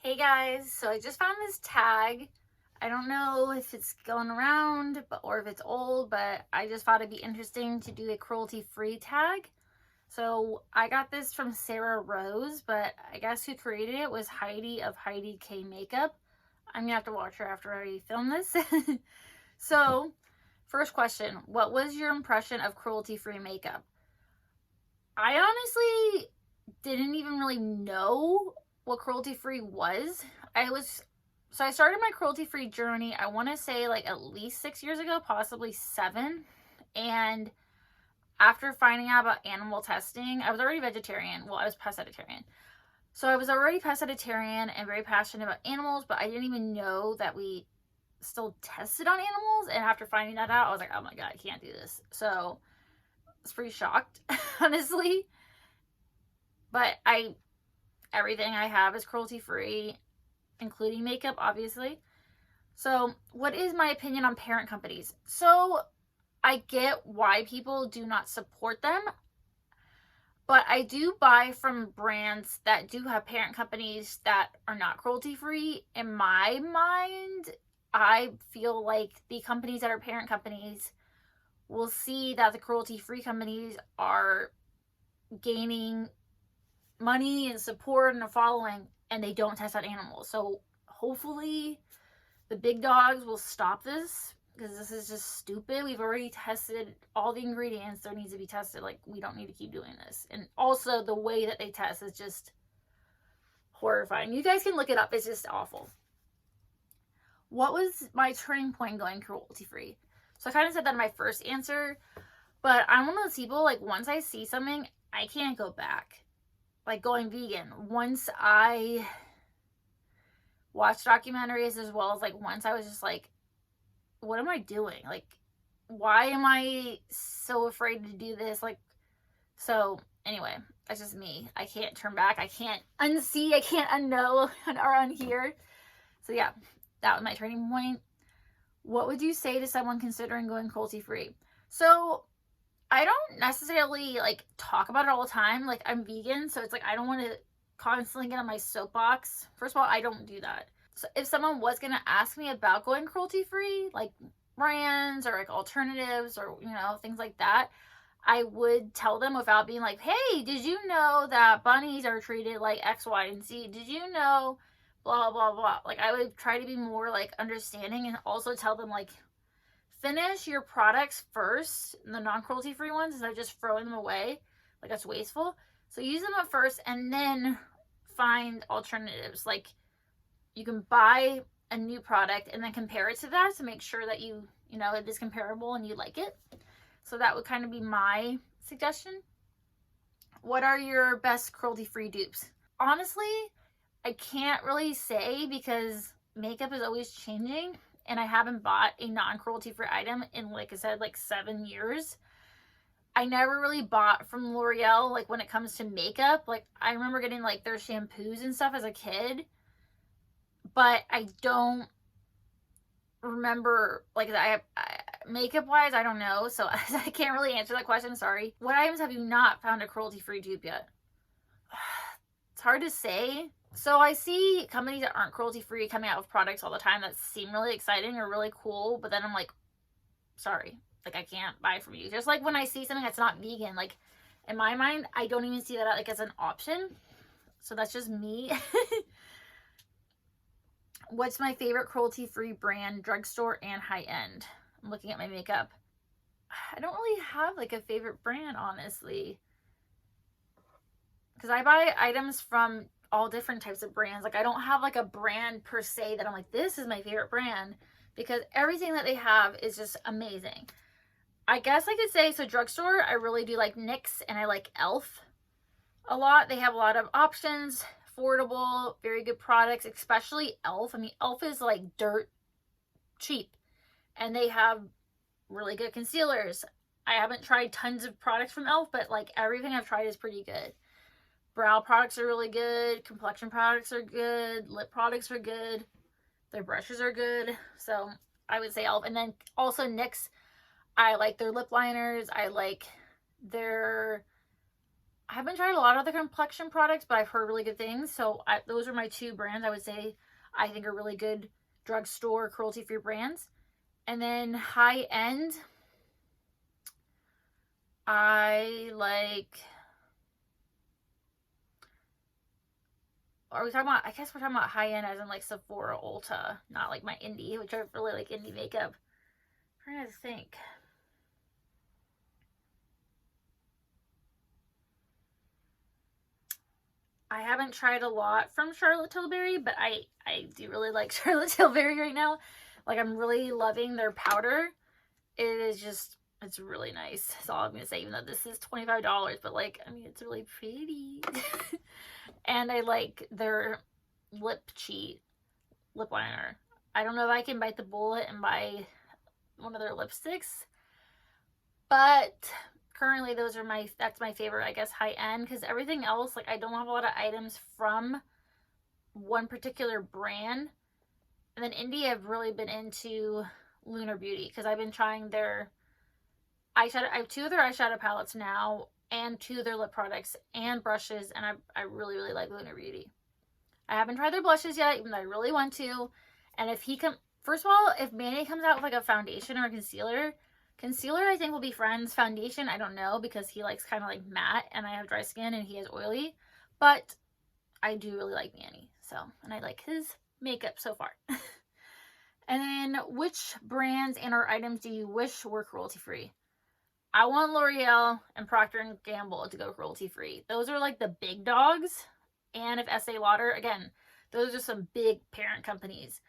Hey guys, so I just found this tag. I don't know if it's going around or if it's old, but I just thought it'd be interesting to do a cruelty free tag. So I got this from Sarah Rose, but I guess who created it was Heidi of Heidi K Makeup. I'm gonna have to watch her after I film this. So, first question, what was your impression of cruelty free makeup? I honestly didn't even really know what cruelty free was. I started my cruelty free journey, I want to say like at least 6 years ago, possibly 7. And after finding out about animal testing, I was already vegetarian. Well, I was pescatarian. So I was already pescatarian and very passionate about animals, but I didn't even know that we still tested on animals. And after finding that out, I was like, oh my God, I can't do this. So I was pretty shocked, honestly. But everything I have is cruelty free, including makeup, obviously. So, what is my opinion on parent companies? So, I get why people do not support them, but I do buy from brands that do have parent companies that are not cruelty free. In my mind, I feel like the companies that are parent companies will see that the cruelty free companies are gaining money and support and a following, and they don't test on animals. So hopefully the big dogs will stop this, because this is just stupid. We've already tested all the ingredients there needs to be tested. Like, we don't need to keep doing this. And also the way that they test is just horrifying. You guys can look it up. It's just awful. What was my turning point going cruelty free? So I kind of said that in my first answer, but I'm one of those people, like, once I see something, I can't go back. Like going vegan, once I watched documentaries, as well as like once I was just like, what am I doing? Like, why am I so afraid to do this? Like, so anyway, that's just me. I can't turn back. I can't unsee. I can't unknow or unhear. So yeah, that was my turning point. What would you say to someone considering going cruelty free? So I don't necessarily like talk about it all the time. Like, I'm vegan, so it's like I don't want to constantly get on my soapbox. First of all, I don't do that. So if someone was going to ask me about going cruelty free, like brands or like alternatives or, things like that, I would tell them without being like, hey, did you know that bunnies are treated like X, Y, and Z? Did you know blah, blah, blah? Like, I would try to be more like understanding, and also tell them like, finish your products first, the non-cruelty free ones, instead of just throwing them away. Like, that's wasteful. So use them at first and then find alternatives. Like, you can buy a new product and then compare it to that to make sure that it is comparable and you like it. So that would kind of be my suggestion. What are your best cruelty free dupes? Honestly, I can't really say, because makeup is always changing, and I haven't bought a non-cruelty free item in, like I said, like 7 years. I never really bought from L'Oreal, like, when it comes to makeup. Like, I remember getting like their shampoos and stuff as a kid, but I don't remember like that. Makeup wise, I don't know, so I can't really answer that question. Sorry. What items have you not found a cruelty free dupe yet? It's hard to say. So I see companies that aren't cruelty free coming out with products all the time that seem really exciting or really cool, but then I'm like, sorry, like, I can't buy from you. Just like when I see something that's not vegan, like, in my mind, I don't even see that like as an option. So that's just me. What's my favorite cruelty free brand, drugstore and high end? I'm looking at my makeup. I don't really have like a favorite brand, honestly, because I buy items from all different types of brands. Like, I don't have like a brand per se that I'm like, this is my favorite brand, because everything that they have is just amazing. I guess I could say, so drugstore, I really do like NYX, and I like e.l.f. a lot. They have a lot of options, affordable, very good products, especially e.l.f. I mean, e.l.f. is like dirt cheap, and they have really good concealers. I haven't tried tons of products from e.l.f., but like everything I've tried is pretty good. Brow products are really good. Complexion products are good. Lip products are good. Their brushes are good. So I would say e.l.f. And then also NYX. I like their lip liners. I like their I haven't tried a lot of the complexion products, but I've heard really good things. So those are my two brands I would say I think are really good drugstore cruelty-free brands. And then high end, I like. Are we talking about? I guess we're talking about high end as in like Sephora, Ulta, not like my indie, which I really like indie makeup. I'm trying to think. I haven't tried a lot from Charlotte Tilbury, but I do really like Charlotte Tilbury right now. Like, I'm really loving their powder. It is just, it's really nice. That's all I'm gonna say, even though this is $25, but like, I mean, it's really pretty. And I like their lip cheat lip liner. I don't know if I can bite the bullet and buy one of their lipsticks, but currently those are that's my favorite, I guess, high end, because everything else, like, I don't have a lot of items from one particular brand. And then indie, I've really been into Lunar Beauty, because I've been trying their eyeshadow. I have 2 of their eyeshadow palettes now, and 2 of their lip products and brushes, and I really, really like Lunar Beauty. I haven't tried their blushes yet, even though I really want to. And if first of all, if Manny comes out with like a foundation or a concealer I think will be friends. Foundation, I don't know, because he likes kind of like matte, and I have dry skin and he has oily. But I do really like Manny, so, and I like his makeup so far. And then, which brands and or items do you wish were cruelty free? I want L'Oreal and Procter and Gamble to go cruelty free. Those are like the big dogs. And if Estee Lauder, again, those are some big parent companies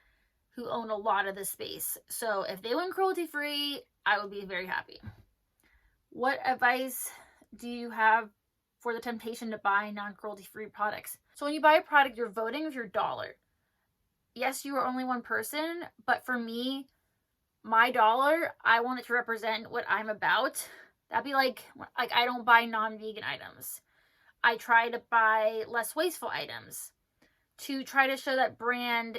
who own a lot of the space. So if they went cruelty free, I would be very happy. What advice do you have for the temptation to buy non-cruelty free products? So when you buy a product, you're voting with your dollar. Yes, you are only one person, but for me, my dollar, I want it to represent what I'm about. That'd be like I don't buy non-vegan items. I try to buy less wasteful items to try to show that brand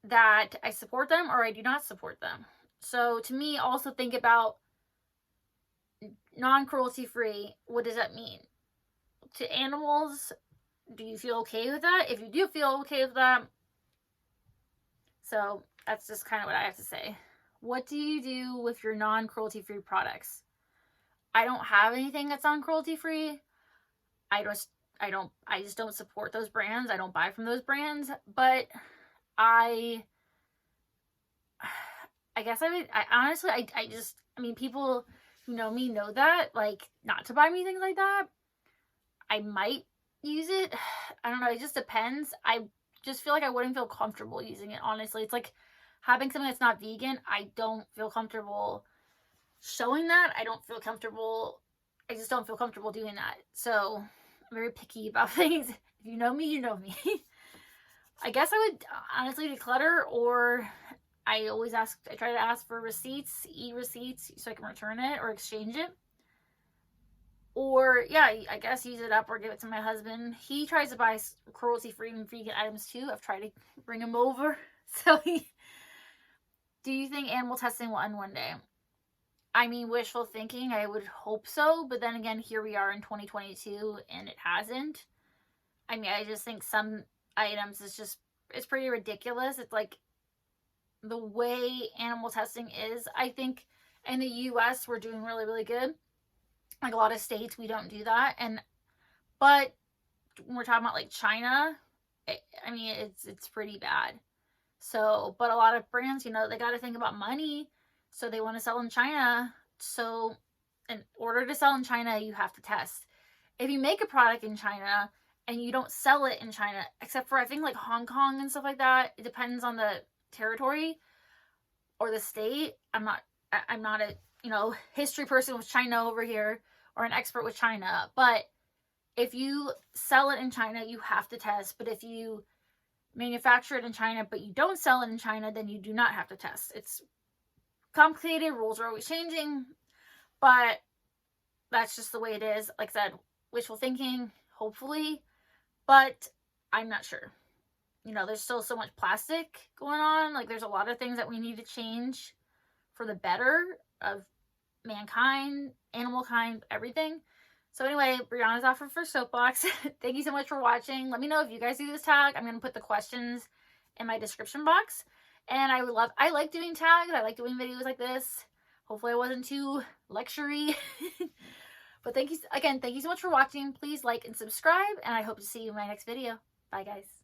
that I support them or I do not support them. So to me, also think about non-cruelty free. What does that mean? To animals, do you feel okay with that? If you do feel okay with that, so that's just kind of what I have to say. What do you do with your non-cruelty free products? I don't have anything that's non-cruelty free. I just don't support those brands. I don't buy from those brands, but I guess I honestly, I mean, people who know me know that, like, not to buy me things like that. I might use it. I don't know. It just depends. I just feel like I wouldn't feel comfortable using it, honestly. It's like having something that's not vegan. I don't feel comfortable showing that. I just don't feel comfortable doing that. So I'm very picky about things. If you know me, you know me. I guess I would honestly declutter, or I try to ask for receipts, e-receipts, so I can return it or exchange it. Or, yeah, I guess use it up or give it to my husband. He tries to buy cruelty-free and vegan items too. I've tried to bring him over. So, do you think animal testing will end one day? I mean, wishful thinking, I would hope so. But then again, here we are in 2022 and it hasn't. I mean, I just think some items it's pretty ridiculous. It's like the way animal testing is. I think in the US, we're doing really, really good. Like a lot of states, we don't do that. But when we're talking about like China, I mean, it's pretty bad. So, but a lot of brands, they got to think about money. So they want to sell in China. So in order to sell in China, you have to test. If you make a product in China and you don't sell it in China, except for I think like Hong Kong and stuff like that, it depends on the territory or the state. I'm not a history person with China over here or an expert with China, but if you sell it in China, you have to test. But if you manufacture it in China but you don't sell it in China, then you do not have to test. It's complicated. Rules are always changing, but that's just the way it is. Like I said, wishful thinking, hopefully, but I'm not sure. There's still so much plastic going on. Like, there's a lot of things that we need to change for the better of mankind, animal kind, everything. So anyway, Brianna's offer for soapbox. Thank you so much for watching. Let me know if you guys do this tag. I'm going to put the questions in my description box. And I like doing tags. I like doing videos like this. Hopefully I wasn't too lecture-y. But thank you so much for watching. Please like and subscribe, and I hope to see you in my next video. Bye, guys.